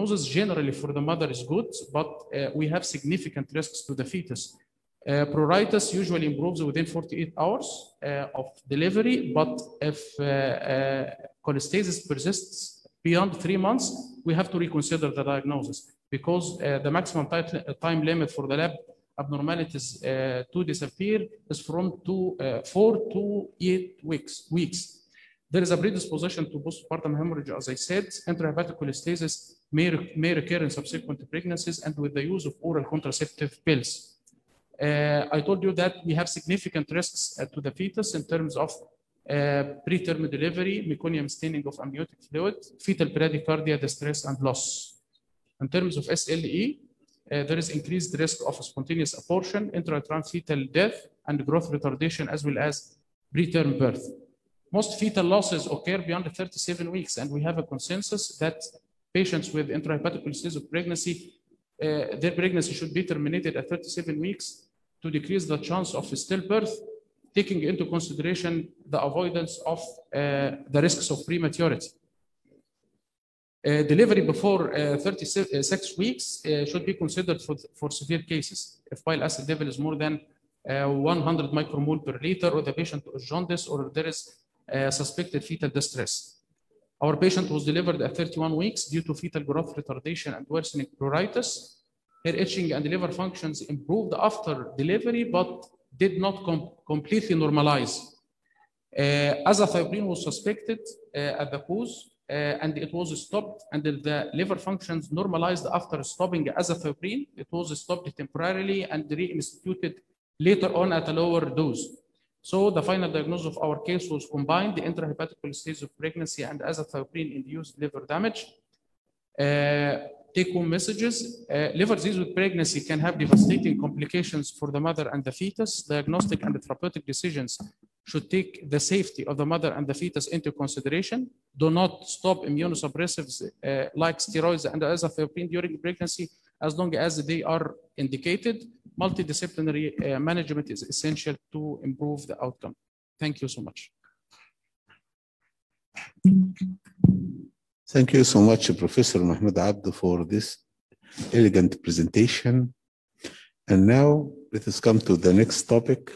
Prognosis generally for the mother is good, but we have significant risks to the fetus. Pruritus usually improves within 48 hours of delivery, but if cholestasis persists beyond 3 months, we have to reconsider the diagnosis, because the maximum time limit for the lab abnormalities to disappear is from 4 to 8 weeks. There is a predisposition to postpartum hemorrhage, as I said. Intrahepatic cholestasis may recur in subsequent pregnancies and with the use of oral contraceptive pills. I told you that we have significant risks to the fetus in terms of preterm delivery, meconium staining of amniotic fluid, fetal bradycardia, distress, and loss. In terms of SLE, there is increased risk of spontaneous abortion, intratransfetal death, and growth retardation, as well as preterm birth. Most fetal losses occur beyond 37 weeks, and we have a consensus that patients with intrahepatic cholestasis of pregnancy, their pregnancy should be terminated at 37 weeks to decrease the chance of stillbirth, taking into consideration the avoidance of the risks of prematurity. Delivery before 36 weeks should be considered for severe cases. If bile acid level is more than 100 micromole per liter, or the patient is jaundice, or there is suspected fetal distress. Our patient was delivered at 31 weeks due to fetal growth retardation and worsening pruritus. Her itching and liver functions improved after delivery, but did not completely normalize. Azathioprine was suspected at the cause, and it was stopped, and the liver functions normalized after stopping azathioprine. It was stopped temporarily and reinstituted later on at a lower dose. So the final diagnosis of our case was combined intrahepatic cholestasis of pregnancy and azathioprine-induced liver damage. Take-home messages: liver disease with pregnancy can have devastating complications for the mother and the fetus. Diagnostic and therapeutic decisions should take the safety of the mother and the fetus into consideration. Do not stop immunosuppressives like steroids and azathioprine during pregnancy as long as they are indicated. Multidisciplinary management is essential to improve the outcome. Thank you so much. Thank you so much, Professor Mahmoud Abdu, for this elegant presentation. And now let us come to the next topic,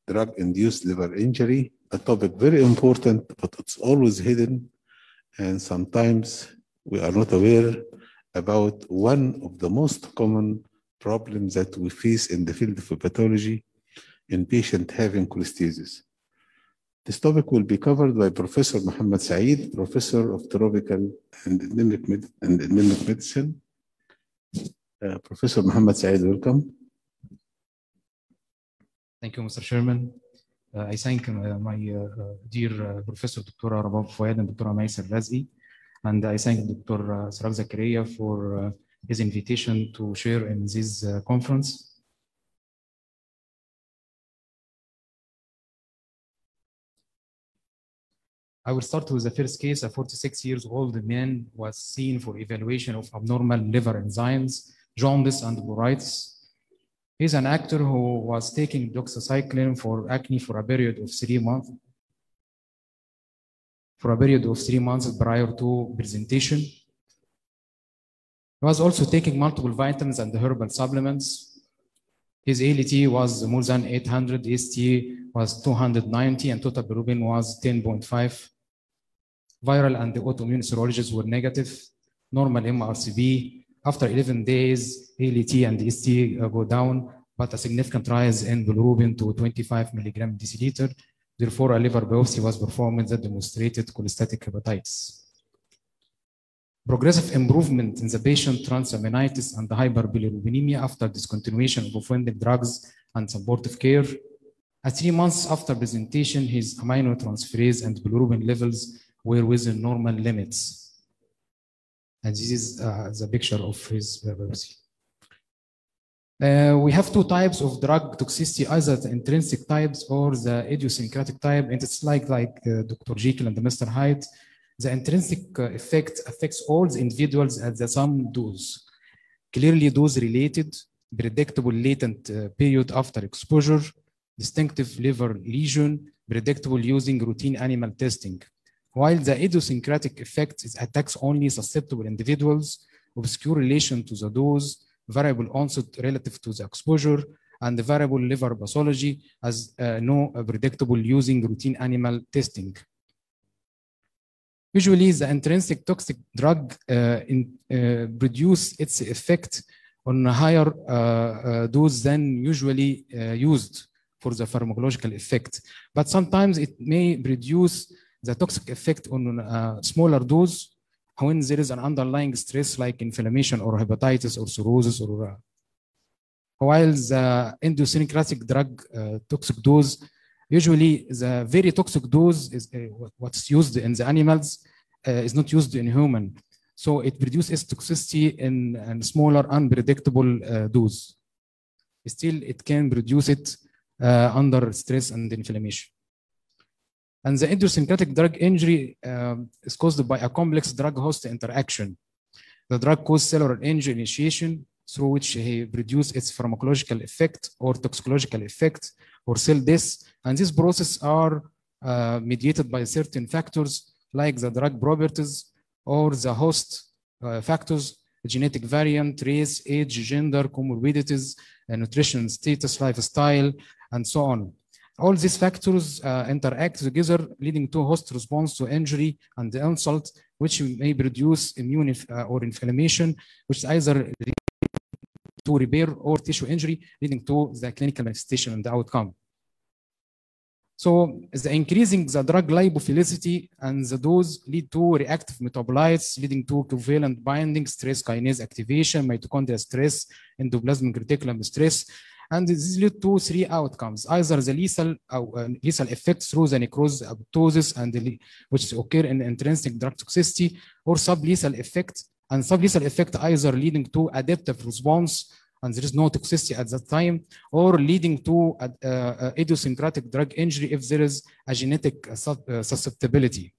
drug-induced liver injury, a topic very important, but it's always hidden. And sometimes we are not aware about one of the most common problems that we face in the field of hepatology in patients having cholestasis. This topic will be covered by Professor Muhammad Saeed, Professor of Tropical and Endemic Medicine. Professor Muhammad Saeed, welcome. Thank you, Mr. Chairman. I thank my dear Professor Dr. Rabab Fouad and Dr. Maïs Al-Razzi, and I thank Dr. Sarab Zakaria for his invitation to share in this conference. I will start with the first case. A 46-year-old man was seen for evaluation of abnormal liver enzymes, jaundice, and pruritus. He's an actor who was taking doxycycline for acne for a period of 3 months. Prior to presentation. He was also taking multiple vitamins and herbal supplements. His ALT was more than 800, AST was 290, and total bilirubin was 10.5. Viral and the autoimmune serologies were negative. Normal MRCP. After 11 days, ALT and AST go down, but a significant rise in bilirubin to 25 milligram deciliter. Therefore, a liver biopsy was performed that demonstrated cholestatic hepatitis. Progressive improvement in the patient transaminitis and hyperbilirubinemia after discontinuation of offending drugs and supportive care. At 3 months after presentation, his aminotransferase and bilirubin levels were within normal limits. And this is the picture of his biopsy. We have 2 types of drug toxicity, either the intrinsic types or the idiosyncratic type, and it's like Dr. Jekyll and Mr. Hyde. The intrinsic effect affects all the individuals at the same dose. Clearly dose-related, predictable latent period after exposure, distinctive liver lesion, predictable using routine animal testing. While the idiosyncratic effect attacks only susceptible individuals obscure relation to the dose, variable onset relative to the exposure, and the variable liver pathology as no predictable using routine animal testing. Usually, the intrinsic toxic drug produce its effect on a higher dose than usually used for the pharmacological effect. But sometimes it may produce the toxic effect on a smaller dose when there is an underlying stress like inflammation or hepatitis or cirrhosis, or while the idiosyncratic drug toxic dose, usually the very toxic dose is what's used in the animals is not used in human. So it produces toxicity in a smaller, unpredictable dose. Still, it can produce it under stress and inflammation. And the idiosyncratic drug injury is caused by a complex drug-host interaction. The drug causes cellular injury initiation, through which he produces its pharmacological effect or toxicological effect or cell death. And these processes are mediated by certain factors like the drug properties or the host factors, genetic variant, race, age, gender, comorbidities, nutrition status, lifestyle, and so on. All these factors interact together, leading to host response to injury and the insult, which may produce immune or inflammation, which is either to repair or tissue injury, leading to the clinical manifestation and the outcome. So the increasing the drug lipophilicity and the dose lead to reactive metabolites, leading to covalent binding, stress kinase activation, mitochondrial stress, endoplasmic reticulum stress. And this leads to three outcomes: either the lethal effect through the necrosis, apoptosis, and which occur in intrinsic drug toxicity, or sublethal effect. And sublethal effect either leading to adaptive response, and there is no toxicity at that time, or leading to idiosyncratic drug injury if there is a genetic susceptibility.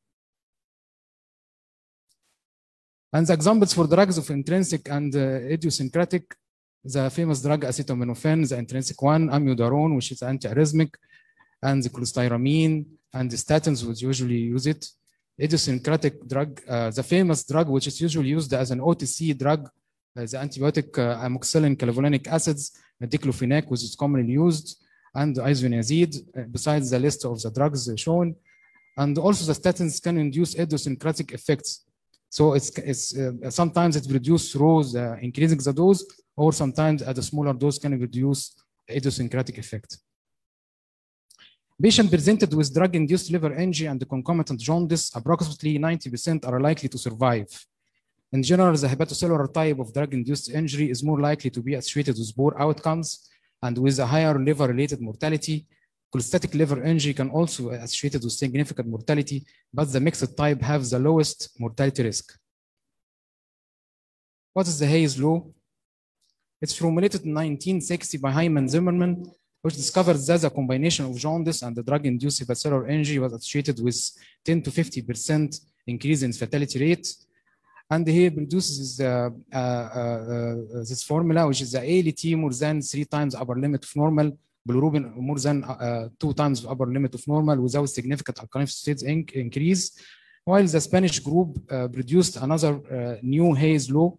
And the examples for drugs of intrinsic and idiosyncratic: the famous drug acetaminophen, the intrinsic one, amiodarone, which is antiarrhythmic, and the cholestyramine, and the statins, which usually use it. Idiosyncratic drug, the famous drug which is usually used as an OTC drug, the antibiotic amoxicillin clavulanic acids, diclofenac, which is commonly used, and isoniazid, besides the list of the drugs shown. And also the statins can induce idiosyncratic effects. So it's sometimes it produces through increasing the dose, or sometimes at a smaller dose can produce idiosyncratic effect. Patient presented with drug-induced liver injury and concomitant jaundice, approximately 90% are likely to survive. In general, the hepatocellular type of drug-induced injury is more likely to be associated with poor outcomes and with a higher liver-related mortality. Cholestatic liver injury can also be associated with significant mortality, but the mixed type has the lowest mortality risk. What is the Hayes law? It's formulated in 1960 by Hyman Zimmerman, which discovered that the combination of jaundice and the drug-induced hepatocellular injury was associated with 10 to 50% increase in fatality rate. And he produces this formula, which is the ALT more than 3 times upper limit of normal, bilirubin more than 2 times upper limit of normal without significant alkaline phosphatase increase, while the Spanish group produced another new Hayes law,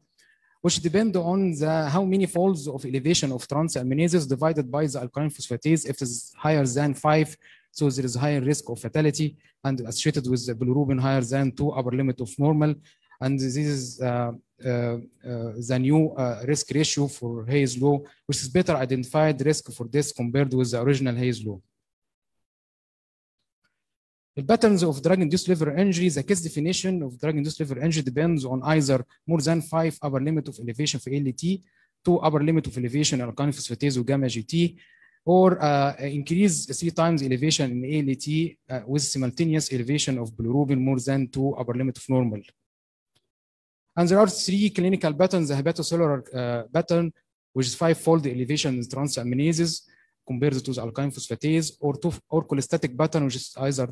which depend on how many folds of elevation of transaminases divided by the alkaline phosphatase. If it is higher than 5, so there is higher risk of fatality, and associated with the bilirubin higher than 2 upper limit of normal. And this is the new risk ratio for Hayes law, which is better identified risk for this compared with the original Hayes law. The patterns of drug-induced liver injury, the case definition of drug-induced liver injury depends on either more than 5 upper limit of elevation for ALT, 2 upper limit of elevation in alkaline phosphatase or gamma GT, or increase 3 times elevation in ALT with simultaneous elevation of bilirubin more than 2 upper limit of normal. And there are 3 clinical patterns: the hepatocellular pattern, which is 5-fold elevation in transaminases compared to the alkaline phosphatase, or cholestatic pattern, which is either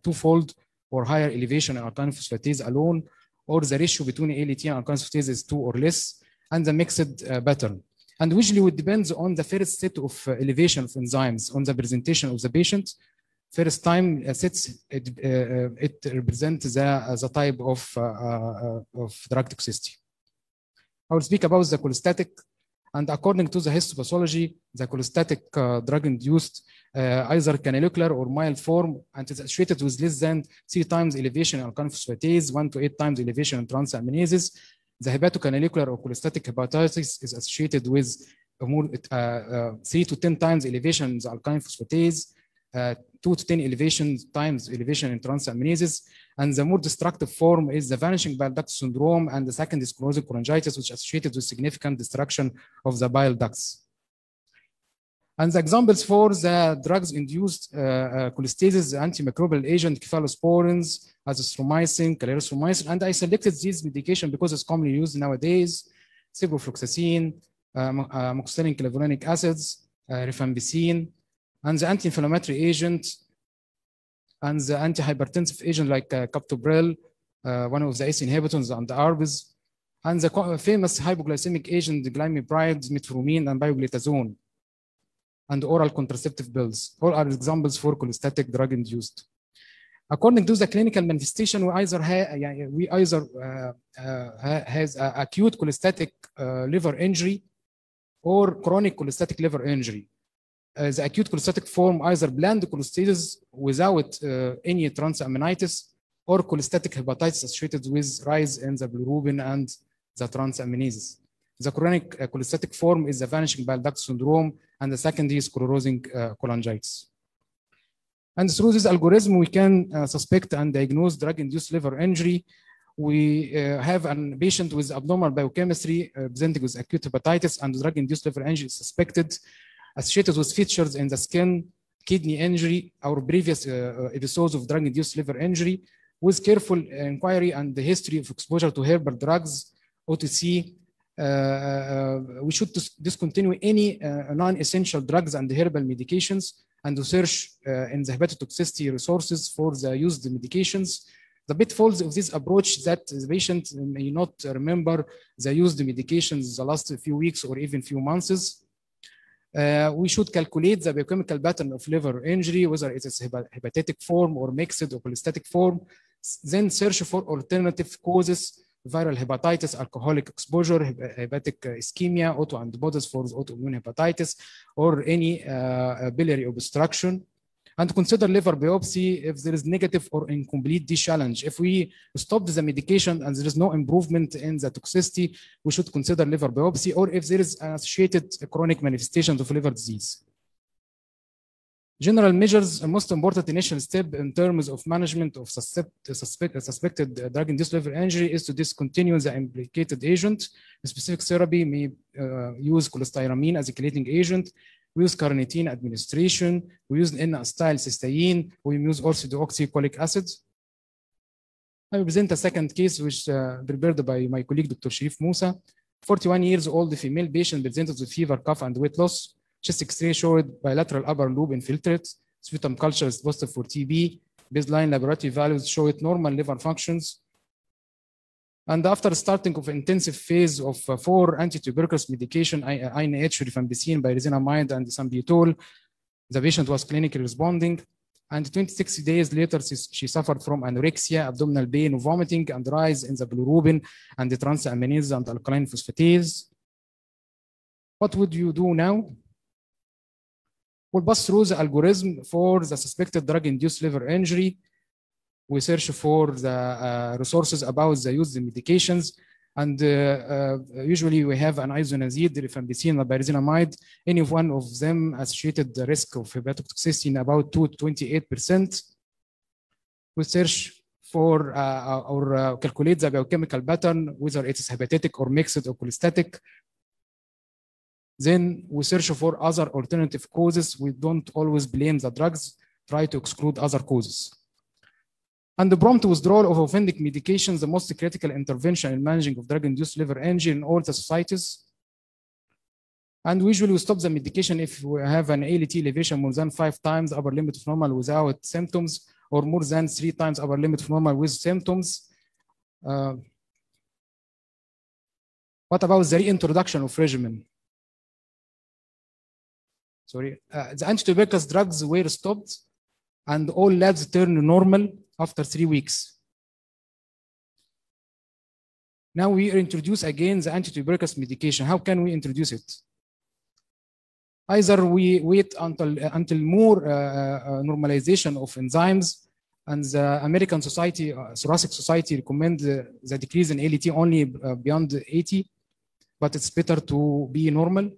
2-fold or higher elevation in alkaline phosphatase alone, or the ratio between ALT and alkaline phosphatase is 2 or less, and the mixed pattern. And usually it depends on the first set of elevation of enzymes on the presentation of the patient. First time it represents the type of drug toxicity. I will speak about the cholestatic. And according to the histopathology, the cholestatic drug-induced either canalicular or mild form, and is associated with less than 3 times elevation in alkaline phosphatase, 1 to 8 times elevation in transaminases. The hepatocanalicular or cholestatic hepatitis is associated with more 3 to 10 times elevation in the alkaline phosphatase, 2 to 10 times elevation in transaminases. And the more destructive form is the vanishing bile duct syndrome, and the second is chronic cholangitis, which is associated with significant destruction of the bile ducts. And the examples for the drugs-induced cholestasis, antimicrobial agent, cephalosporins, azithromycin, clarithromycin, and I selected these medications because it's commonly used nowadays: ciprofloxacin, amoxicillin clavulanic acids, rifampicin, and the anti-inflammatory agent, and the antihypertensive agent like captopril, one of the ACE inhibitors, and the ARBs, and the famous hypoglycemic agent, glimepiride, metformin, and bioglitazone, and oral contraceptive pills. All are examples for cholestatic drug-induced. According to the clinical manifestation, we either has acute cholestatic liver injury or chronic cholestatic liver injury. The acute cholestatic form either bland cholestasis without any transaminitis, or cholestatic hepatitis associated with rise in the bilirubin and the transaminases. The chronic cholestatic form is the vanishing bile duct syndrome, and the secondary is sclerosing cholangitis. And through this algorithm, we can suspect and diagnose drug-induced liver injury. We have a patient with abnormal biochemistry presenting with acute hepatitis, and drug-induced liver injury is suspected, associated with features in the skin, kidney injury, or previous episodes of drug-induced liver injury. With careful inquiry and the history of exposure to herbal drugs, OTC, we should discontinue any non-essential drugs and herbal medications, and research in the hepatotoxicity resources for the used medications. The pitfalls of this approach that the patient may not remember the used medications the last few weeks or even few months. We should calculate the biochemical pattern of liver injury, whether it is hepatitic form or mixed or cholestatic form. Then search for alternative causes: viral hepatitis, alcoholic exposure, hepatic ischemia, autoantibodies for autoimmune hepatitis, or any biliary obstruction. And consider liver biopsy if there is negative or incomplete dischallenge. If we stop the medication and there is no improvement in the toxicity, we should consider liver biopsy, or if there is an associated chronic manifestations of liver disease. General measures, a most important initial step in terms of management of suspected drug-induced liver injury is to discontinue the implicated agent. A specific therapy may use cholestyramine as a chelating agent. We use carnitine administration. We use N-acetyl cysteine. We use also deoxycholic acid. I will present a second case which prepared by my colleague, Dr. Sharif Musa. 41 years old female patient presented with fever, cough, and weight loss. Chest X-ray showed bilateral upper lobe infiltrate. Sputum culture is positive for TB. Baseline laboratory values showed normal liver functions. And after starting of intensive phase of 4 antituberculous medication, INH, rifampicin, pyrazinamide, and sambuetol, the patient was clinically responding. And 26 days later, she suffered from anorexia, abdominal pain, vomiting, and rise in the bilirubin and the transaminases and alkaline phosphatase. What would you do now? We'll pass through the algorithm for the suspected drug-induced liver injury. We search for the resources about the used medications, and usually we have an isoniazid, rifampicin, and pyrazinamide. Any one of them associated the risk of hepatotoxicity in about 2 to 28%. We search for or calculate the biochemical pattern, whether it is hepatic or mixed or cholestatic. Then we search for other alternative causes. We don't always blame the drugs, try to exclude other causes. And the prompt withdrawal of offending medications, the most critical intervention in managing of drug-induced liver injury in all the societies. And usually we stop the medication if we have an ALT elevation more than 5 times upper limit of normal without symptoms, or more than 3 times upper limit of normal with symptoms. What about the reintroduction of regimen? Sorry, the antituberculous drugs were stopped, and all labs turned normal after 3 weeks. Now we introduce again the antituberculous medication. How can we introduce it? Either we wait until more normalization of enzymes, and the American Society, Thoracic Society recommend the decrease in ALT only beyond 80, but it's better to be normal.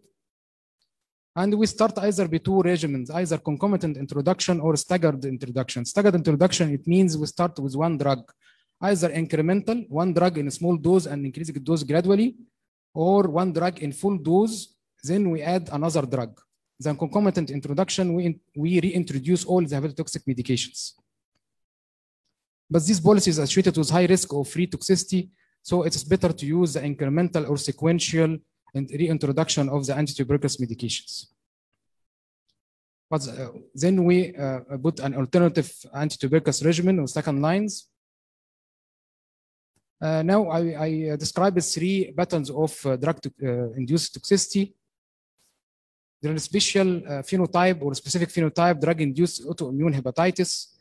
And we start either by two regimens, either concomitant introduction or staggered introduction. Staggered introduction, it means we start with one drug, either incremental, one drug in a small dose and increasing the dose gradually, or one drug in full dose, then we add another drug. Then concomitant introduction, we reintroduce all the hepatotoxic medications. But this policy is associated with high risk of free toxicity, so it's better to use the incremental or sequential reintroduction of the antituberculous medications. But then we put an alternative antituberculous regimen or second lines. Now I describe 3 patterns of drug-induced toxicity. There is a special phenotype or specific phenotype, drug-induced autoimmune hepatitis,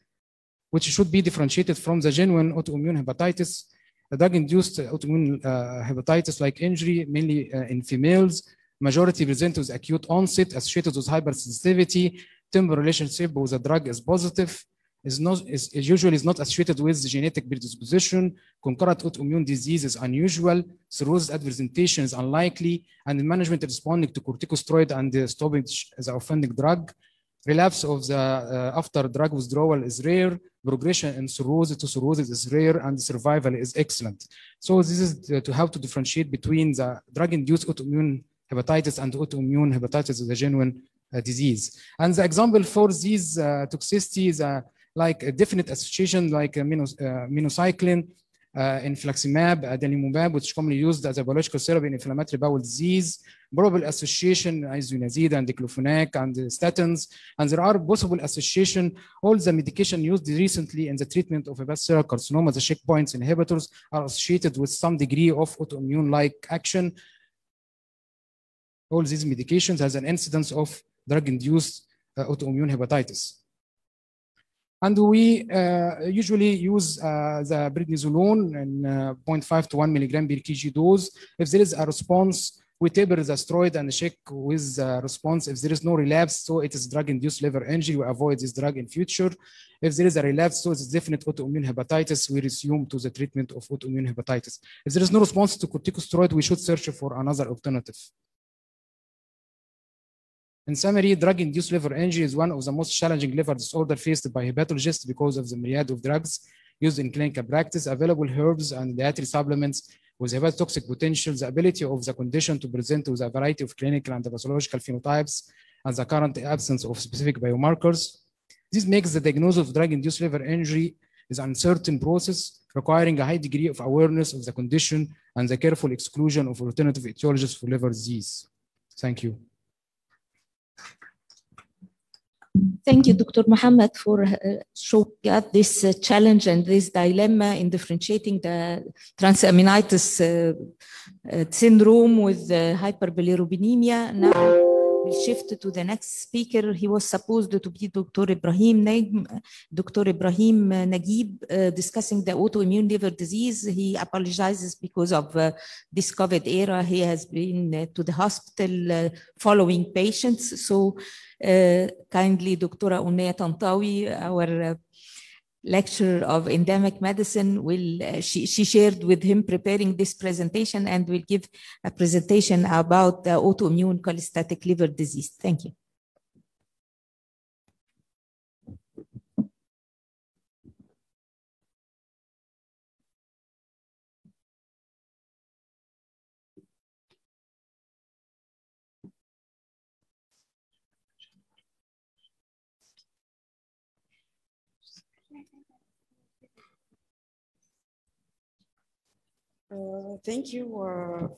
which should be differentiated from the genuine autoimmune hepatitis. The drug-induced autoimmune hepatitis like injury, mainly in females, majority present with acute onset associated with hypersensitivity, temporal relationship with the drug is positive, is usually not associated with genetic predisposition, concurrent autoimmune disease is unusual, cirrhosis at presentation is unlikely, and management responding to corticosteroid and stopping the offending drug. Relapse of the after drug withdrawal is rare, progression in cirrhosis to cirrhosis is rare, and survival is excellent. So this is to how to differentiate between the drug-induced autoimmune hepatitis and autoimmune hepatitis is a genuine disease. And the example for these toxicities like a definite association like minocycline, infliximab, adalimumab, which is commonly used as a biological therapy in inflammatory bowel disease, probable association isoniazid and diclofenac and statins, and there are possible association. All the medication used recently in the treatment of hepatocellular carcinoma, the checkpoints inhibitors, are associated with some degree of autoimmune-like action. All these medications has an incidence of drug-induced autoimmune hepatitis. And we usually use the prednisolone in 0.5 to 1 milligram per kg dose. If there is a response, we taper the steroid and check with the response. If there is no relapse, so it is drug-induced liver injury, we avoid this drug in future. If there is a relapse, so it's definite autoimmune hepatitis, we resume to the treatment of autoimmune hepatitis. If there is no response to corticosteroid, we should search for another alternative. In summary, drug-induced liver injury is one of the most challenging liver disorders faced by hepatologists because of the myriad of drugs used in clinical practice, available herbs and dietary supplements with hepatotoxic potential, the ability of the condition to present with a variety of clinical and pathological phenotypes, and the current absence of specific biomarkers. This makes the diagnosis of drug-induced liver injury is an uncertain process requiring a high degree of awareness of the condition and the careful exclusion of alternative etiologies for liver disease. Thank you. Thank you, Dr. Mohammed, for showing us this challenge and this dilemma in differentiating the transaminitis syndrome with hyperbilirubinemia. Now we'll shift to the next speaker. He was supposed to be Dr. Ibrahim Naguib, discussing the autoimmune liver disease. He apologizes because of this COVID era. He has been to the hospital following patients. So kindly, Dr. Unnaya Tantawi, our lecturer of endemic medicine, she shared with him preparing this presentation and will give a presentation about the autoimmune cholestatic liver disease. Thank you. Thank you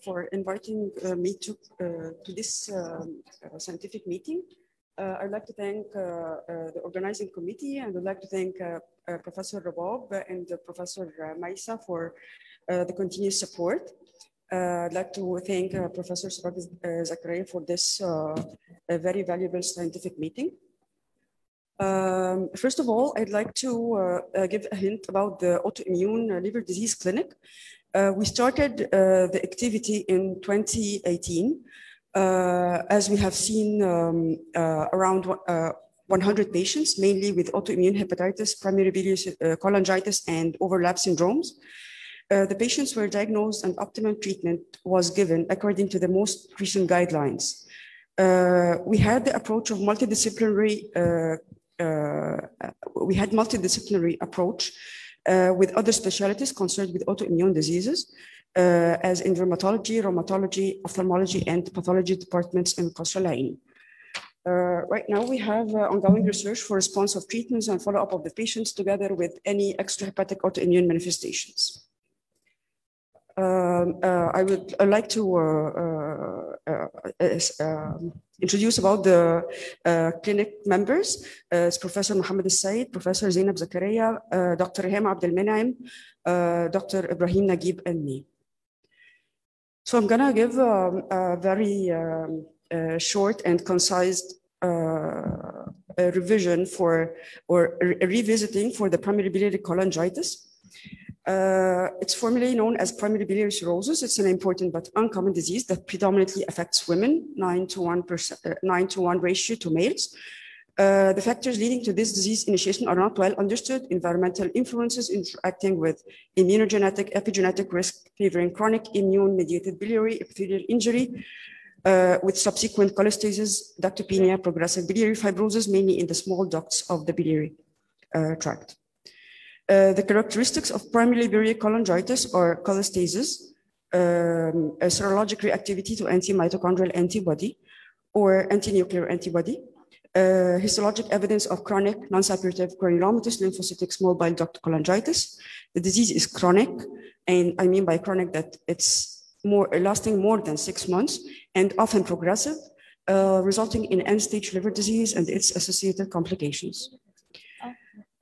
for inviting me to this scientific meeting. I'd like to thank the organizing committee, and I'd like to thank Professor Rabab and Professor Maisa for the continuous support. I'd like to thank Professor Zakaria for this very valuable scientific meeting. First of all, I'd like to give a hint about the autoimmune liver disease clinic. We started the activity in 2018. As we have seen around 100 patients, mainly with autoimmune hepatitis, primary biliary cholangitis, and overlap syndromes. The patients were diagnosed and optimum treatment was given according to the most recent guidelines. We had the approach of multidisciplinary, approach with other specialties concerned with autoimmune diseases, as in dermatology, rheumatology, ophthalmology, and pathology departments in Qasr Al-Ain. Right now, we have ongoing research for response of treatments and follow-up of the patients together with any extrahepatic autoimmune manifestations. I would like to introduce about the clinic members. It's Professor Mohammed Al-Said, Professor Zainab Zakaria, Dr. Reham Abdel Menaim, Dr. Ibrahim Naguib, and me. So I'm gonna give a very short and concise revision for, or revisiting for the primary biliary cholangitis. It's formally known as primary biliary cirrhosis. It's an important but uncommon disease that predominantly affects women, 9 to 1 ratio to males. The factors leading to this disease initiation are not well understood. Environmental influences interacting with immunogenetic, epigenetic risk favoring chronic immune-mediated biliary epithelial injury with subsequent cholestasis, ductopenia, progressive biliary fibrosis, mainly in the small ducts of the biliary tract. The characteristics of primary biliary cholangitis are cholestasis, a serologic reactivity to anti-mitochondrial antibody or anti-nuclear antibody, histologic evidence of chronic non-suppurative granulomatous lymphocytic small bile duct cholangitis. The disease is chronic, and I mean by chronic that it's lasting more than 6 months and often progressive, resulting in end-stage liver disease and its associated complications.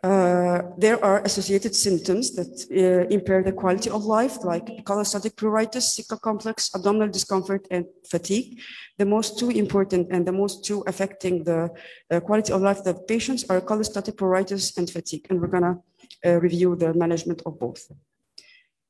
There are associated symptoms that impair the quality of life, like cholestatic pruritus, sickle complex, abdominal discomfort, and fatigue. The most two important and the most two affecting the quality of life of the patients are cholestatic pruritus and fatigue, and we're gonna review the management of both.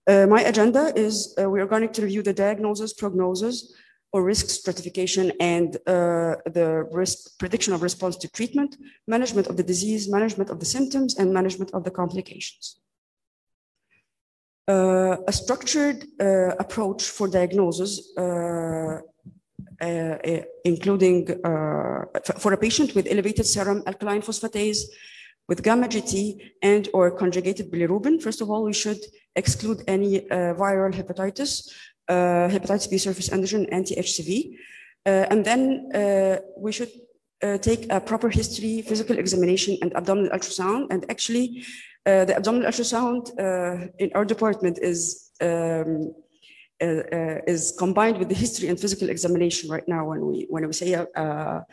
My agenda is we are going to review the diagnosis, prognosis, or risk stratification, and the risk prediction of response to treatment, management of the disease, management of the symptoms, and management of the complications. A structured approach for diagnosis, including for a patient with elevated serum alkaline phosphatase, with gamma GT and or conjugated bilirubin. First of all, we should exclude any viral hepatitis, hepatitis B surface antigen, anti-HCV. And then we should take a proper history, physical examination, and abdominal ultrasound. And actually, the abdominal ultrasound in our department is combined with the history and physical examination right now. When we say a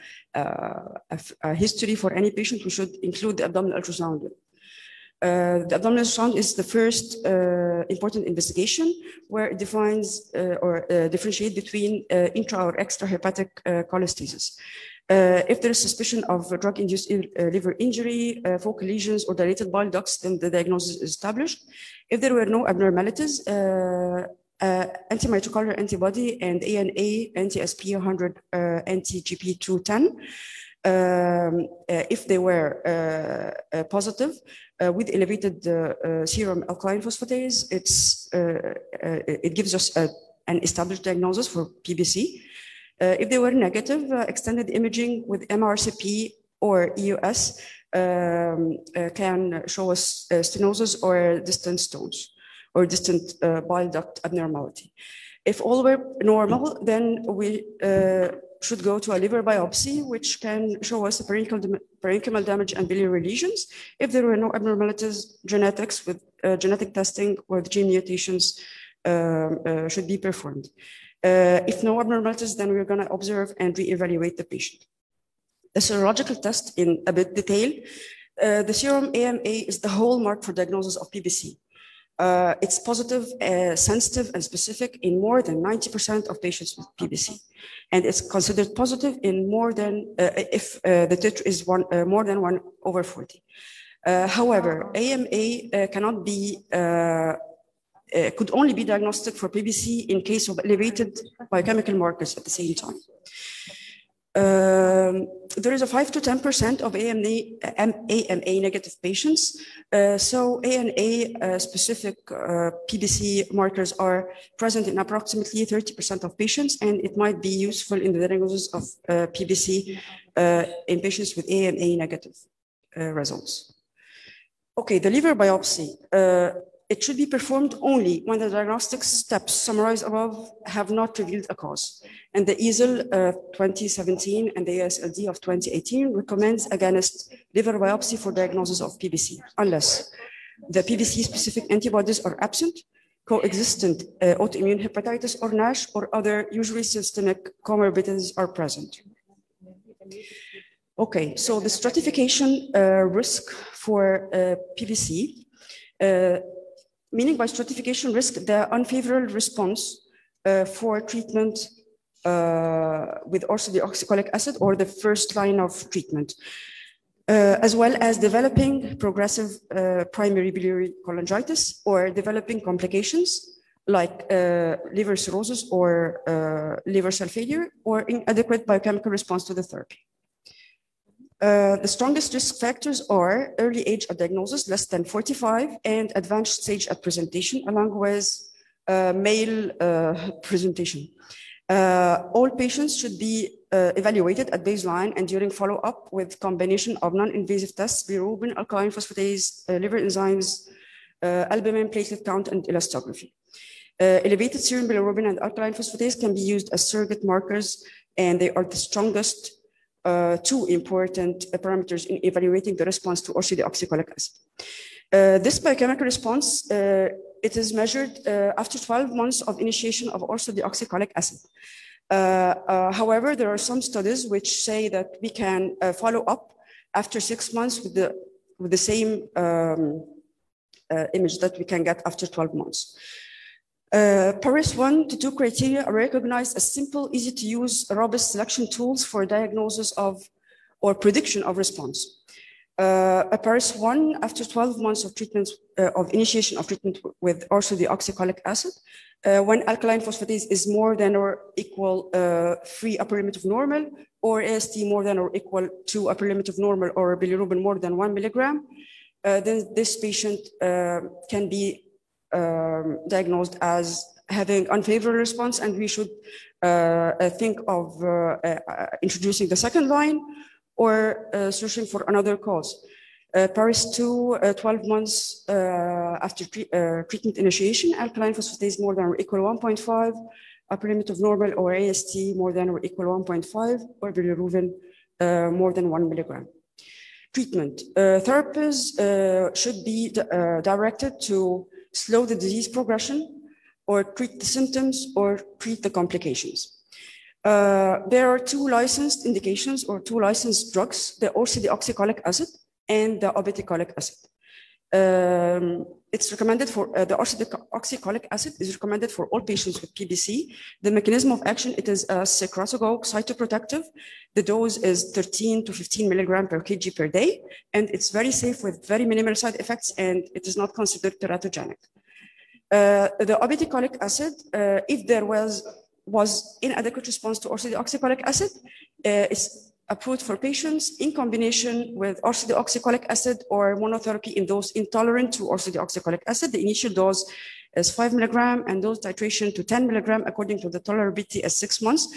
history for any patient, we should include the abdominal ultrasound. The abdominal ultrasound is the first important investigation where it defines or differentiates between intra or extrahepatic cholestasis. If there is suspicion of drug-induced liver injury, focal lesions, or dilated bile ducts, then the diagnosis is established. If there were no abnormalities, anti-mitochondrial antibody and ANA, anti-SP100, anti-GP210, if they were positive with elevated serum alkaline phosphatase, it gives us an established diagnosis for PBC. If they were negative, extended imaging with MRCP or EUS can show us stenosis or distant stones or distant bile duct abnormality. If all were normal, then we should go to a liver biopsy, which can show us parenchymal damage and biliary lesions. If there were no abnormalities, genetics with genetic testing or the gene mutations should be performed. If no abnormalities, then we're going to observe and reevaluate the patient. The serological test in a bit detail. The serum AMA is the hallmark for diagnosis of PBC. It's positive, sensitive, and specific in more than 90% of patients with PBC. And it's considered positive in more than, if the titer is more than 1/40. However, AMA cannot be could only be diagnostic for PBC in case of elevated biochemical markers at the same time. There is a 5 to 10% of AMA negative patients. So ANA specific PBC markers are present in approximately 30% of patients, and it might be useful in the diagnosis of PBC in patients with AMA negative results. Okay, the liver biopsy. It should be performed only when the diagnostic steps summarized above have not revealed a cause. And the EASL 2017 and the ASLD of 2018 recommends against liver biopsy for diagnosis of PBC, unless the PBC-specific antibodies are absent, coexistent autoimmune hepatitis or NASH, or other usually systemic comorbidities are present. Okay, so the stratification risk for PBC, meaning by stratification risk, the unfavorable response for treatment with ursodeoxycholic acid or the first line of treatment, as well as developing progressive primary biliary cholangitis or developing complications like liver cirrhosis or liver cell failure or inadequate biochemical response to the therapy. The strongest risk factors are early age at diagnosis, less than 45, and advanced stage at presentation, along with male presentation. All patients should be evaluated at baseline and during follow-up with combination of non-invasive tests, bilirubin, alkaline phosphatase, liver enzymes, albumin, platelet count, and elastography. Elevated serum bilirubin and alkaline phosphatase can be used as surrogate markers, and they are the strongest two important parameters in evaluating the response to ursodeoxycholic acid. This biochemical response, it is measured after 12 months of initiation of ursodeoxycholic acid. However, there are some studies which say that we can follow up after 6 months with the same image that we can get after 12 months. Paris 1 to 2 criteria are recognized as simple, easy to use, robust selection tools for diagnosis of or prediction of response. Paris 1 after 12 months of treatment, of initiation of treatment with ursodeoxycholic acid, when alkaline phosphatase is more than or equal 3 upper limit of normal, or AST more than or equal to upper limit of normal, or bilirubin more than 1 milligram, then this patient can be diagnosed as having unfavorable response, and we should think of introducing the second line or searching for another cause. Paris 2, 12 months after treatment initiation, alkaline phosphatase more than or equal 1.5, upper limit of normal, or AST more than or equal 1.5, or bilirubin more than 1 milligram. Treatment. Therapies should be directed to slow the disease progression, or treat the symptoms, or treat the complications. There are 2 licensed indications or 2 licensed drugs, the ursodeoxycholic acid and the obeticholic acid. It's recommended for the ursodeoxycholic acid is recommended for all patients with PBC. The mechanism of action, it is a secretagogue cytoprotective. The dose is 13 to 15 milligram per kg per day, and it's very safe with very minimal side effects, and it is not considered teratogenic. The obeticholic acid, if there was inadequate response to ursodeoxycholic acid, is approved for patients in combination with ursodeoxycholic acid or monotherapy in those intolerant to ursodeoxycholic acid. The initial dose is 5 milligram, and dose titration to 10 milligram according to the tolerability as 6 months.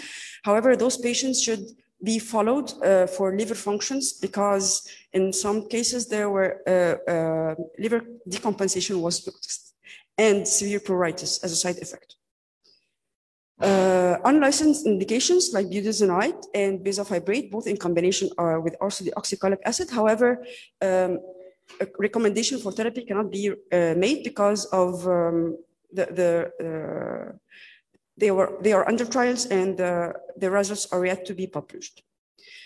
However, those patients should be followed for liver functions, because in some cases there were liver decompensation was noticed, and severe pruritus as a side effect. Unlicensed indications like budesonide and bezafibrate, both in combination with ursodeoxycholic acid. However, a recommendation for therapy cannot be made because of they are under trials, and the results are yet to be published.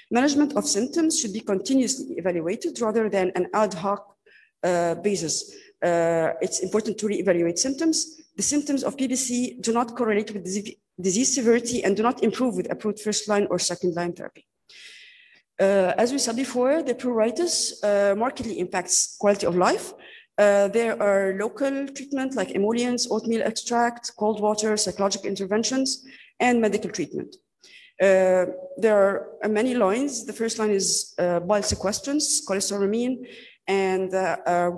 Management of symptoms should be continuously evaluated rather than an ad hoc basis. It's important to reevaluate symptoms. The symptoms of PBC do not correlate with disease severity and do not improve with approved first line or second line therapy. As we said before, the pruritus markedly impacts quality of life. There are local treatment like emollients, oatmeal extract, cold water, psychological interventions, and medical treatment. There are many lines. The first line is bile sequestrants, cholestyramine, and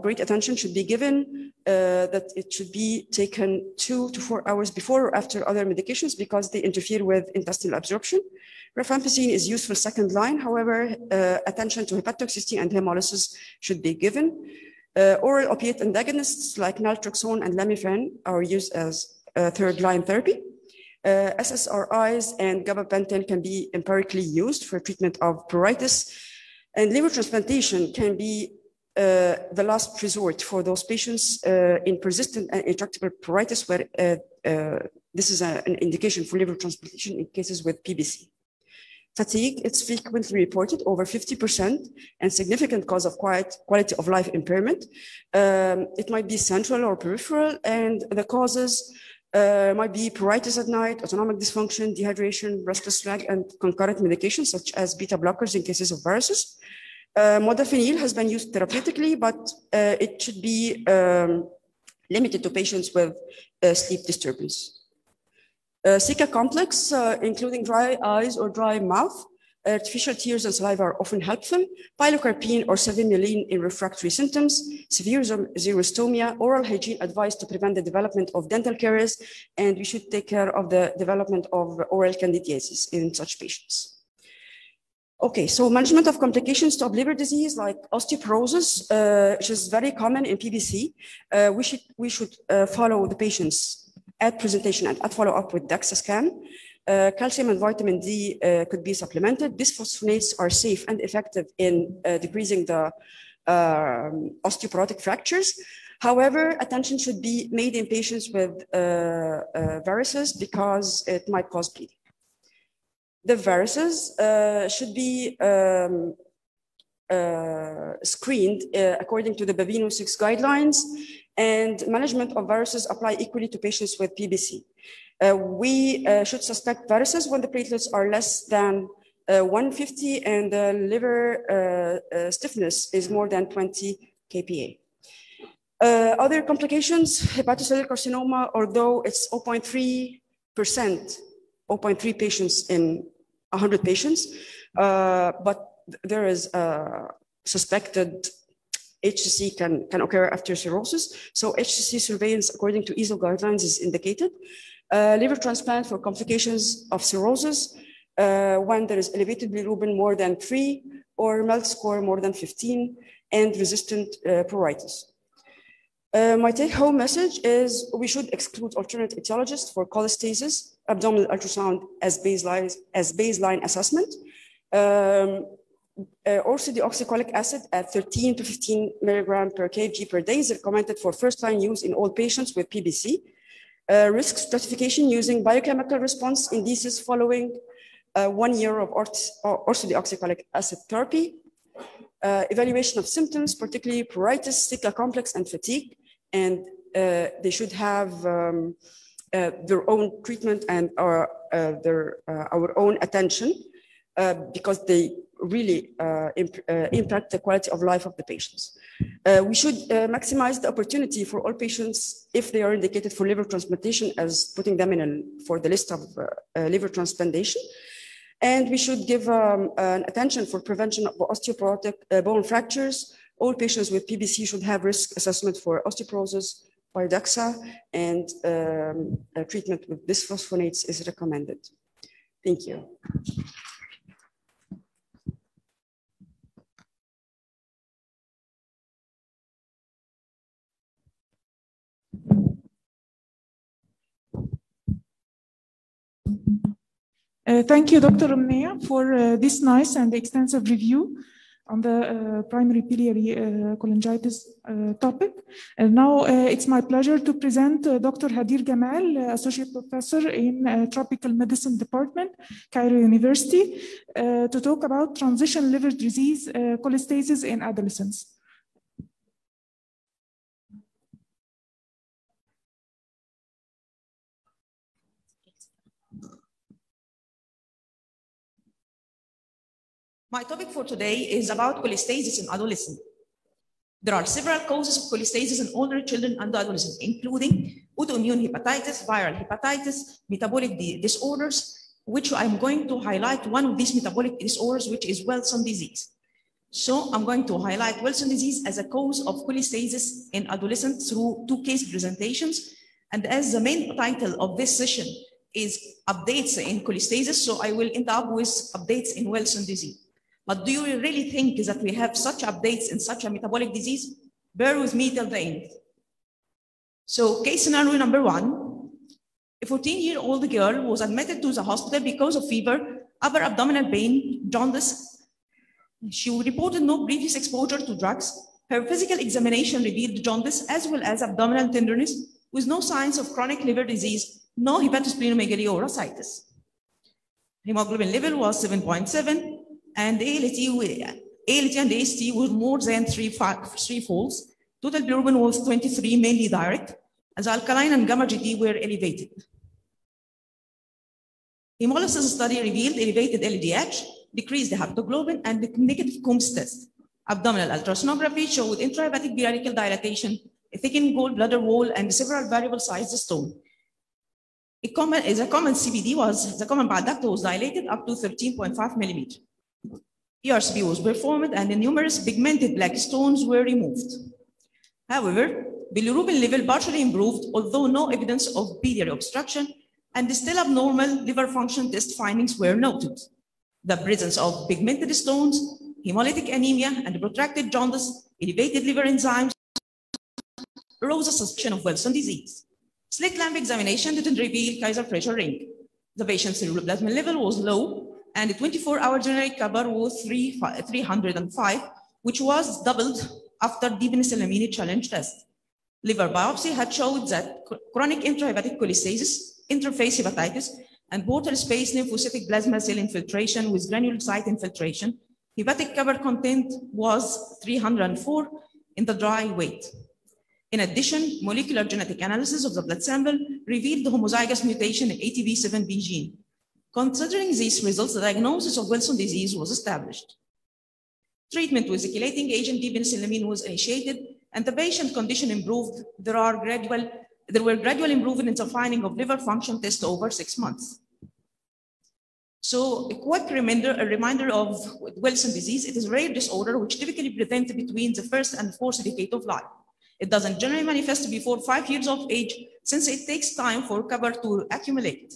great attention should be given that it should be taken 2 to 4 hours before or after other medications because they interfere with intestinal absorption. Rifampicin is useful second line. However, attention to hepatotoxicity and hemolysis should be given. Oral opiate antagonists like naltrexone and lamifene are used as third line therapy. SSRIs and gabapentin can be empirically used for treatment of pruritus, and liver transplantation can be the last resort for those patients in persistent and intractable pruritus, where this is an indication for liver transplantation in cases with PBC. Fatigue, it's frequently reported, over 50%, and significant cause of quality of life impairment. It might be central or peripheral, and the causes might be pruritus at night, autonomic dysfunction, dehydration, restless leg, and concurrent medications such as beta blockers in cases of viruses. Modafinil has been used therapeutically, but it should be limited to patients with sleep disturbance. Sika complex, including dry eyes or dry mouth, artificial tears and saliva are often helpful. Pilocarpine or cevimeline in refractory symptoms, severe xerostomia, oral hygiene advised to prevent the development of dental caries, and we should take care of the development of oral candidiasis in such patients. Okay, so management of complications of liver disease like osteoporosis, which is very common in PBC, we should follow the patients at presentation and at follow-up with DEXA scan. Calcium and vitamin D could be supplemented. Bisphosphonates are safe and effective in decreasing the osteoporotic fractures. However, attention should be made in patients with varices because it might cause bleeding. The varices should be screened according to the Baveno 6 guidelines, and management of varices apply equally to patients with PBC. We should suspect varices when the platelets are less than 150 and the liver stiffness is more than 20 kPa. Other complications, hepatocellular carcinoma, although it's 0.3%, 0.3 patients in 100 patients, but there is suspected HCC can occur after cirrhosis. So HCC surveillance according to EASL guidelines is indicated. Liver transplant for complications of cirrhosis when there is elevated bilirubin more than 3 or MELD score more than 15 and resistant pruritus. My take-home message is we should exclude alternate etiologists for cholestasis, abdominal ultrasound as baseline assessment. Also, the oxycholic acid at 13 to 15 milligram per kg per day is recommended for first-line use in all patients with PBC. Risk stratification using biochemical response indices following 1 year of orthodeoxycholic acid therapy. Evaluation of symptoms, particularly pruritus, Sika complex, and fatigue, and they should have their own treatment and our own attention because they really impact the quality of life of the patients. We should maximize the opportunity for all patients if they are indicated for liver transplantation as putting them in for the list of liver transplantation. And we should give an attention for prevention of osteoporotic bone fractures. All patients with PBC should have risk assessment for osteoporosis by DEXA, and treatment with bisphosphonates is recommended. Thank you. Thank you, Dr. Omnia, for this nice and extensive review on the primary biliary cholangitis topic. And now it's my pleasure to present Dr. Hadir Gamal, Associate Professor in Tropical Medicine Department, Cairo University, to talk about transition liver disease cholestasis in adolescents. My topic for today is about cholestasis in adolescents. There are several causes of cholestasis in older children and adolescents, including autoimmune hepatitis, viral hepatitis, metabolic disorders, which I'm going to highlight one of these metabolic disorders, which is Wilson disease. So I'm going to highlight Wilson disease as a cause of cholestasis in adolescents through 2 case presentations. And as the main title of this session is updates in cholestasis, so I will end up with updates in Wilson disease. But do you really think that we have such updates in such a metabolic disease? Bear with me till the end. So case scenario number 1, a 14-year-old girl was admitted to the hospital because of fever, upper abdominal pain, jaundice. She reported no previous exposure to drugs. Her physical examination revealed jaundice as well as abdominal tenderness with no signs of chronic liver disease, no hepatosplenomegaly or ascites. Hemoglobin level was 7.7 and ALT and AST were more than three-folds. Total bilirubin was 23, mainly direct, as alkaline and gamma GT were elevated. Hemolysis study revealed elevated LDH, decreased the hepatoglobin, and the negative Coombs test. Abdominal ultrasonography showed intrahepatic vesicle dilatation, a thickened gallbladder wall, and several variable sized stone. The common CBD was, the common bile duct was dilated up to 13.5 millimeter. ERCP was performed and numerous pigmented black stones were removed. However, bilirubin level partially improved, although no evidence of biliary obstruction, and still abnormal liver function test findings were noted. The presence of pigmented stones, hemolytic anemia, and protracted jaundice, elevated liver enzymes, rose a suspicion of Wilson disease. Slit lamp examination didn't reveal Kaiser pressure ring. The patient's ceruloplasmin level was low, and the 24-hour generic cover was 305, which was doubled after depenicillamine challenge test. Liver biopsy had showed that chronic intrahepatic cholestasis, interface hepatitis, and portal space lymphocytic plasma cell infiltration with granulocyte infiltration. Hepatic cover content was 304 in the dry weight. In addition, molecular genetic analysis of the blood sample revealed the homozygous mutation in ATP7B gene. Considering these results, the diagnosis of Wilson disease was established. Treatment with chelating agent depenicillamine was initiated, and the patient condition improved. There were gradual improvement in the finding of liver function test over 6 months. So a quick reminder of Wilson disease. It is a rare disorder which typically presents between the 1st and 4th decade of life. It doesn't generally manifest before 5 years of age, since it takes time for cover to accumulate.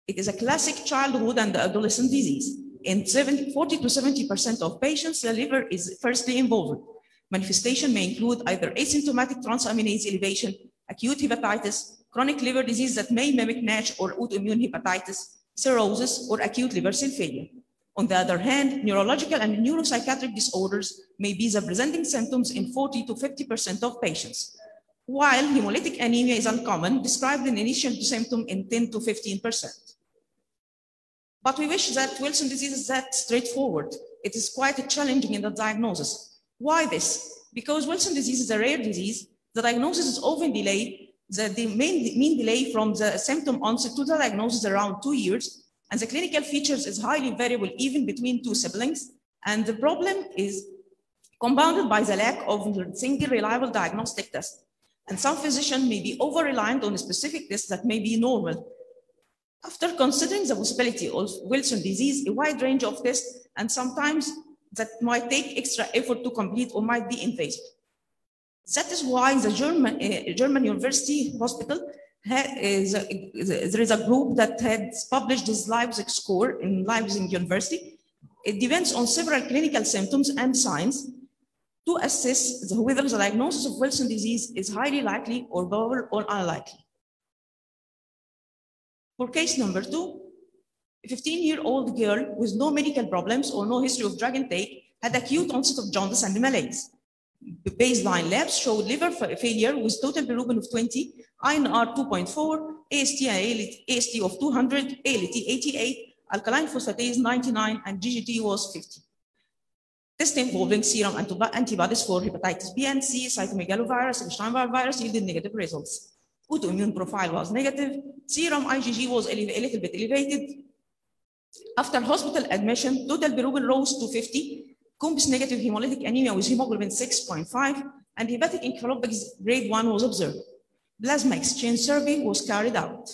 It is a classic childhood and adolescent disease. In 40 to 70% of patients, the liver is firstly involved. Manifestation may include either asymptomatic transaminase elevation, acute hepatitis, chronic liver disease that may mimic NASH or autoimmune hepatitis, cirrhosis, or acute liver cell failure. On the other hand, neurological and neuropsychiatric disorders may be the presenting symptoms in 40 to 50% of patients, while hemolytic anemia is uncommon, described in initial symptom in 10 to 15%. But we wish that Wilson disease is that straightforward. It is quite challenging in the diagnosis. Why this? Because Wilson disease is a rare disease. The diagnosis is often delayed. The mean delay from the symptom onset to the diagnosis is around 2 years. And the clinical features is highly variable even between 2 siblings. And the problem is compounded by the lack of a single reliable diagnostic test. And some physicians may be over-reliant on a specific test that may be normal. After considering the possibility of Wilson disease, a wide range of tests, and sometimes that might take extra effort to complete or might be invasive. That is why the German University Hospital, there is a group that has published this Leipzig score in Leipzig University. It depends on several clinical symptoms and signs to assess whether the diagnosis of Wilson disease is highly likely or probable or unlikely. For case number 2, a 15-year-old girl with no medical problems or no history of drug intake had acute onset of jaundice and malaise. The baseline labs showed liver failure with total bilirubin of 20, INR 2.4, AST of 200, ALT 88, alkaline phosphatase 99, and GGT was 50. Test involving serum antibodies for hepatitis B and C, cytomegalovirus, and Epstein-Barr virus yielded negative results. Autoimmune profile was negative. Serum IgG was a little bit elevated. After hospital admission, total bilirubin rose to 50, Complex negative hemolytic anemia with hemoglobin 6.5, and hepatic encephalopathy grade 1 was observed. Plasma exchange survey was carried out.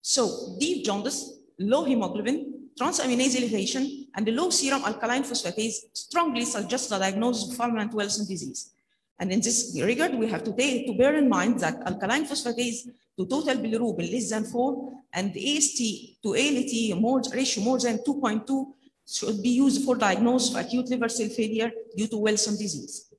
So deep jaundice, low hemoglobin, transaminase elevation, and the low serum alkaline phosphatase strongly suggest the diagnosis of fulminant Wilson disease. And in this regard, we have to bear in mind that alkaline phosphatase to total bilirubin less than 4 and AST to ALT ratio more than 2.2 should be used for diagnosis of acute liver cell failure due to Wilson disease.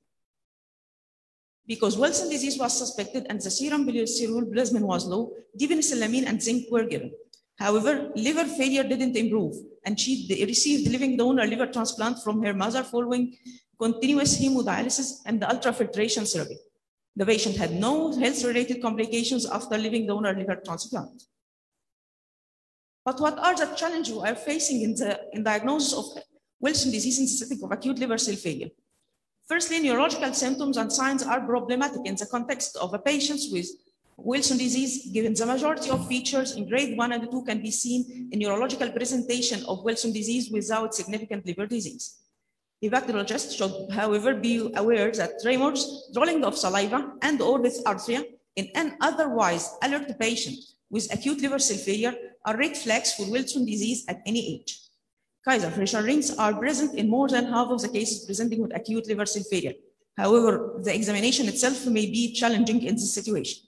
Because Wilson disease was suspected and the serum bilirubin was low, diphenoxylamine and zinc were given. However, liver failure didn't improve, and she received living donor liver transplant from her mother following continuous hemodialysis and the ultrafiltration survey. The patient had no health-related complications after living donor liver transplant. But what are the challenges we are facing in diagnosis of Wilson disease in the setting of acute liver cell failure? Firstly, neurological symptoms and signs are problematic in the context of a patient with Wilson disease, given the majority of features in grade 1 and 2 can be seen in neurological presentation of Wilson disease without significant liver disease. Hepatologists should, however, be aware that tremors, drooling of saliva, and or dysarthria in an otherwise alert patient with acute liver cell failure are red flags for Wilson disease at any age. Kaiser-Fischer rings are present in more than half of the cases presenting with acute liver cell failure. However, the examination itself may be challenging in this situation.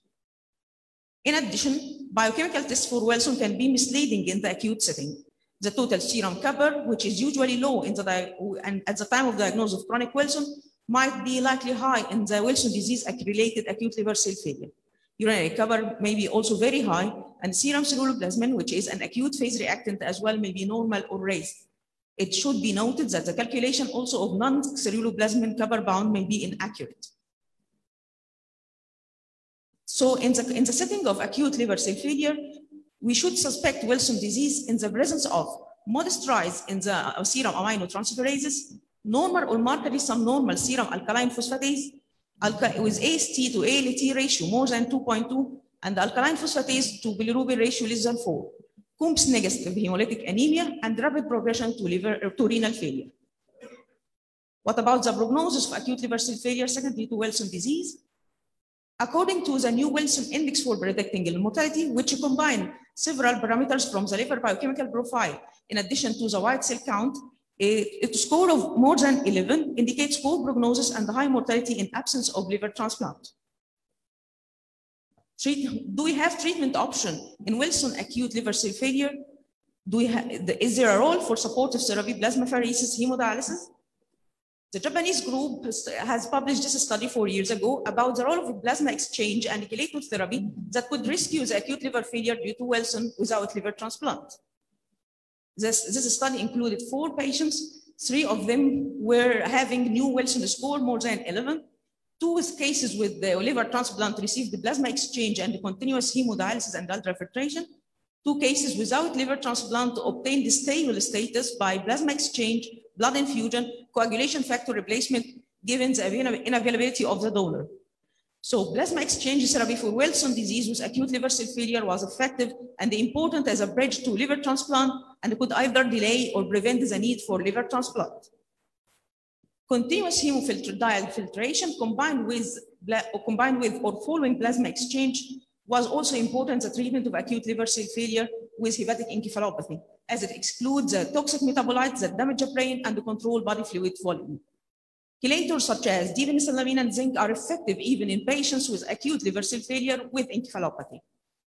In addition, biochemical tests for Wilson can be misleading in the acute setting. The total serum copper, which is usually low at the time of diagnosis of chronic Wilson, might be likely high in the Wilson disease-related acute liver cell failure. Urinary copper may be also very high, and serum ceruloplasmin, which is an acute phase reactant as well, may be normal or raised. It should be noted that the calculation also of non-ceruloplasmin copper bound may be inaccurate. So in the setting of acute liver cell failure, we should suspect Wilson disease in the presence of modest rise in the serum aminotransferases, normal or markedly subnormal serum alkaline phosphatase, with AST to ALT ratio more than 2.2, and alkaline phosphatase to bilirubin ratio less than 4, Complex negative hemolytic anemia, and rapid progression to renal failure. What about the prognosis of acute liver cell failure secondary to Wilson disease? According to the new Wilson Index for predicting mortality, which combine several parameters from the liver biochemical profile, in addition to the white cell count, a score of more than 11 indicates poor prognosis and high mortality in absence of liver transplant. Do we have treatment option in Wilson acute liver cell failure? Is there a role for supportive therapy, plasmapheresis, hemodialysis? The Japanese group has published this study 4 years ago about the role of plasma exchange and chelator therapy that could rescue the acute liver failure due to Wilson without liver transplant. This study included 4 patients. 3 of them were having new Wilson score more than 11. 2 cases with the liver transplant received the plasma exchange and the continuous hemodialysis and ultrafiltration. 2 cases without liver transplant obtained the stable status by plasma exchange, blood infusion, coagulation factor replacement, given the unavailability of the donor. So plasma exchange therapy for Wilson disease with acute liver cell failure was effective and important as a bridge to liver transplant, and could either delay or prevent the need for liver transplant. Continuous hemofiltration combined with or following plasma exchange was also important in the treatment of acute liver cell failure with hepatic encephalopathy, as it excludes the toxic metabolites that damage the brain and control body fluid volume. Chelators such as diphenoxylamine and zinc are effective even in patients with acute liver cell failure with encephalopathy.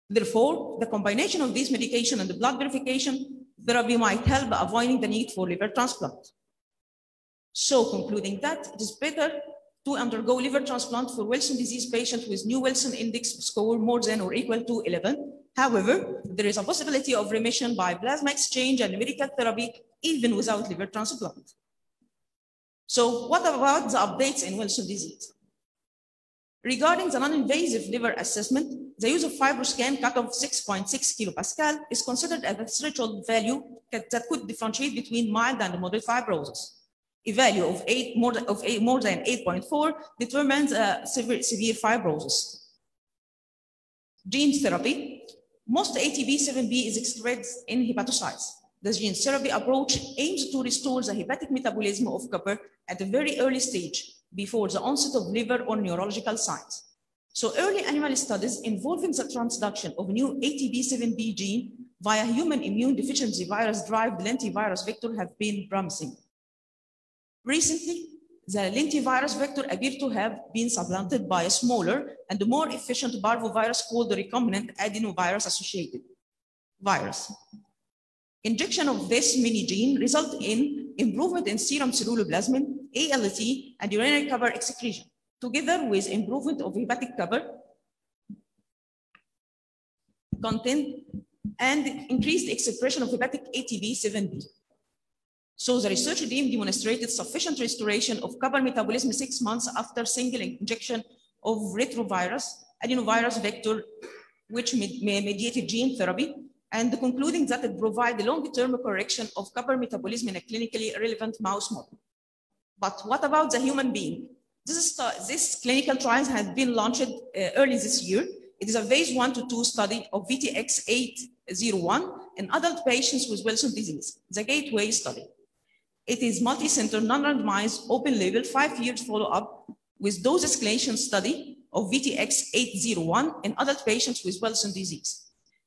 Therefore, the combination of these medication and the blood purification therapy might help avoiding the need for liver transplant. So concluding that, it is better to undergo liver transplant for Wilson disease patients with new Wilson index score more than or equal to 11. However, there is a possibility of remission by plasma exchange and medical therapy even without liver transplant. So what about the updates in Wilson disease? Regarding the non-invasive liver assessment, the use of FibroScan cutoff 6.6 kilopascal is considered as a threshold value that could differentiate between mild and moderate fibrosis. A value of more than 8.4 determines severe fibrosis. Gene therapy. Most ATP7B is expressed in hepatocytes. The gene therapy approach aims to restore the hepatic metabolism of copper at a very early stage before the onset of liver or neurological signs. So early animal studies involving the transduction of new ATP7B gene via human immune deficiency virus-derived lentivirus vector have been promising. Recently, the lentivirus vector appeared to have been supplanted by a smaller and more efficient parvovirus called the recombinant adenovirus-associated virus. Injection of this mini gene resulted in improvement in serum ceruloplasmin, ALT, and urinary copper excretion, together with improvement of hepatic copper content and increased expression of hepatic ATP7B. So the research team demonstrated sufficient restoration of copper metabolism 6 months after single injection of retrovirus, adenovirus vector, which mediated gene therapy, and concluding that it provides long-term correction of copper metabolism in a clinically relevant mouse model. But what about the human being? This clinical trial has been launched early this year. It is a phase 1-2 study of VTX801 in adult patients with Wilson disease, the Gateway study. It is multi-center, non-randomized, open-label, 5 years follow-up with dose escalation study of VTX801 in adult patients with Wilson disease.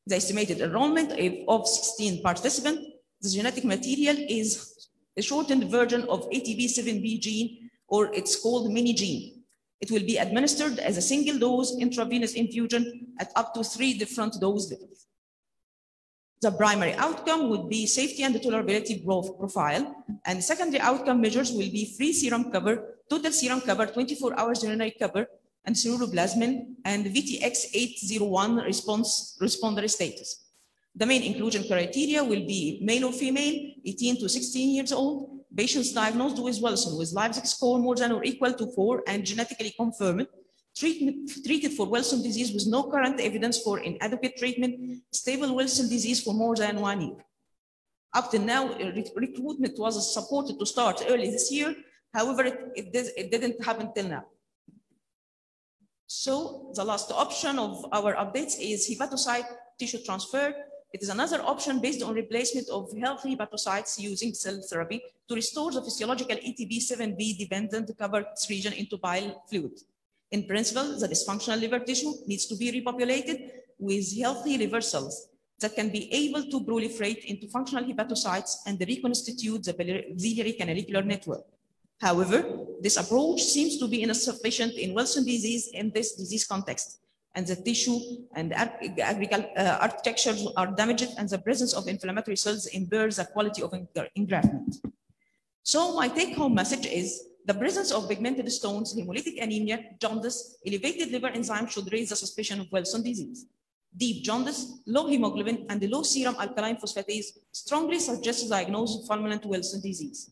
The estimated enrollment of 16 participants. The genetic material is a shortened version of ATP7B gene, or it's called mini gene. It will be administered as a single dose intravenous infusion at up to 3 different dose levels. The primary outcome would be safety and tolerability profile, and secondary outcome measures will be free serum cover, total serum cover, 24 hours urinary cover, and ceruloplasmin, and VTX801 responder status. The main inclusion criteria will be male or female, 18 to 16 years old, patients diagnosed with Wilson with Leipzig score more than or equal to 4 and genetically confirmed, treated for Wilson disease with no current evidence for inadequate treatment, stable Wilson disease for more than 1 year. Up to now, recruitment was supported to start early this year. However, it didn't happen till now. So the last option of our updates is hepatocyte tissue transfer. It is another option based on replacement of healthy hepatocytes using cell therapy to restore the physiological ATP7B dependent covered region into bile fluid. In principle, the dysfunctional liver tissue needs to be repopulated with healthy liver cells that can be able to proliferate into functional hepatocytes and reconstitute the biliary canalicular network. However, this approach seems to be insufficient in Wilson disease in this disease context, and the tissue and architectures are damaged, and the presence of inflammatory cells impairs the quality of engraftment. So my take-home message is the presence of pigmented stones, hemolytic anemia, jaundice, elevated liver enzymes should raise the suspicion of Wilson disease. Deep jaundice, low hemoglobin, and the low serum alkaline phosphatase strongly suggest the diagnosis of fulminant Wilson disease.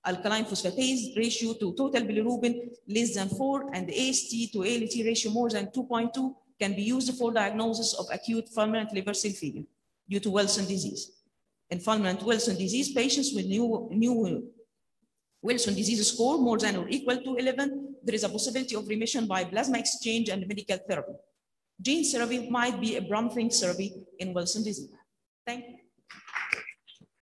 Alkaline phosphatase ratio to total bilirubin less than 4 and AST to ALT ratio more than 2.2 can be used for diagnosis of acute fulminant liver cell failure due to Wilson disease. In fulminant Wilson disease, patients with new Wilson disease score more than or equal to 11, there is a possibility of remission by plasma exchange and medical therapy. Gene therapy might be a promising therapy in Wilson disease. Thank you.